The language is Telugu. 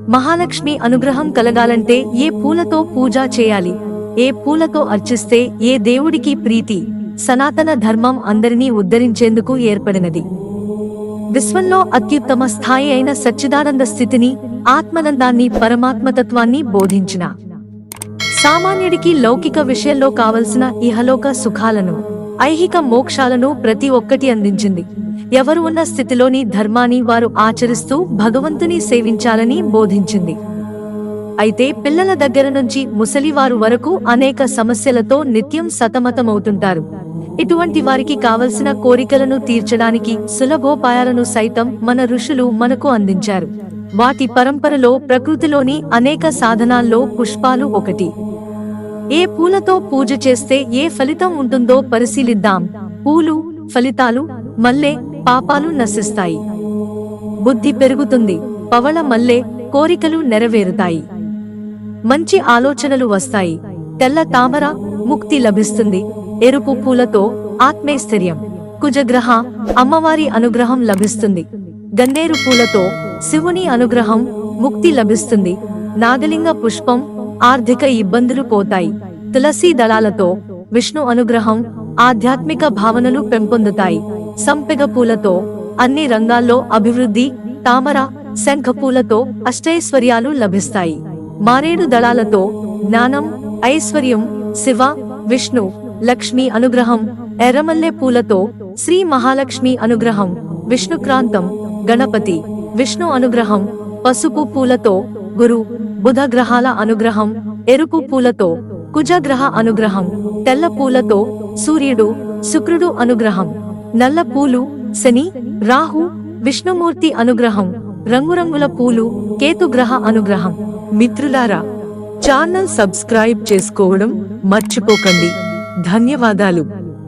మహాలక్ష్మి అనుగ్రహం కలగాలంటే ఏ పూలతో పూజ చేయాలి, ఏ పూలతో అర్చిస్తే ఏ దేవుడికి ప్రీతి? సనాతన ధర్మం అందరినీ ఉద్ధరించేందుకు ఏర్పడినది. విశ్వంలో అత్యుత్తమ స్థాయి అయిన సచ్చిదానంద స్థితిని, ఆత్మనందాన్ని, పరమాత్మతత్వాన్ని బోధించిన సామాన్యుడికి లౌకిక విషయంలో కావలసిన ఇహలోక సుఖాలను, ఐహిక మోక్షాలను ప్రతి ఒక్కటి అందించింది. ఎవరు ఉన్న స్థితిలోని ధర్మాన్ని వారు ఆచరిస్తూ భగవంతుని సేవించాలని బోధించింది. అయితే పిల్లల దగ్గర నుంచి ముసలివారు వరకు అనేక సమస్యలతో నిత్యం సతమతమవుతుంటారు. ఇటువంటి వారికి కావలసిన కోరికలను తీర్చడానికి సులభోపాయాలను సైతం మన ఋషులు మనకు అందించారు. వాటి పరంపరలో ప్రకృతిలోని అనేక సాధనాల్లో పుష్పాలు ఒకటి. ఏ పూలతో పూజ చేస్తే ఏ ఫలితం ఉంటుందో పరిశీలిద్దాం. పూలు, ఫలితాలు. మల్లె, పాపాలు నశిస్తాయి, బుద్ధి పెరుగుతుంది. పవళ మల్లె, కోరికలు నెరవేరుతాయి, మంచి ఆలోచనలు వస్తాయి. తెల్ల తామర, ముక్తి లభిస్తుంది. ఎరుపు పూలతో ఆత్మైశ్వర్యం, కుజగ్రహ, అమ్మవారి అనుగ్రహం లభిస్తుంది. గన్నేరు పూలతో శివుని అనుగ్రహం, ముక్తి లభిస్తుంది. నాగలింగ పుష్పం, ఆర్థిక ఇబ్బందులు పోతాయి. తులసి దళాలతో విష్ణు అనుగ్రహం, ఆధ్యాత్మిక భావనలు పెంపొందుతాయి. సంపెగ పూలతో అన్ని రంగాల్లో అభివృద్ధి. తామర, శంఖ పూలతో అష్టైశ్వర్యాలు లభిస్తాయి. మారేడు దళాలతో జ్ఞానం, ఐశ్వర్యం, శివ, విష్ణు, లక్ష్మి అనుగ్రహం. ఎర్రమల్లె పూలతో శ్రీ మహాలక్ష్మి అనుగ్రహం, విష్ణుక్రాంతం, గణపతి, విష్ణు అనుగ్రహం. పసుపు పూలతో గురు, బుధ గ్రహాల అనుగ్రహం. ఎరుపు పూలతో కుజగ్రహ అనుగ్రహం. తెల్ల పూలతో సూర్యుడు, శుక్రుడు అనుగ్రహం. నల్ల పూలు శని, రాహు, విష్ణుమూర్తి అనుగ్రహం. రంగురంగుల పూలు కేతుగ్రహ అనుగ్రహం. మిత్రులారా, ఛానల్ సబ్స్క్రైబ్ చేసుకోవడం మర్చిపోకండి. ధన్యవాదాలు.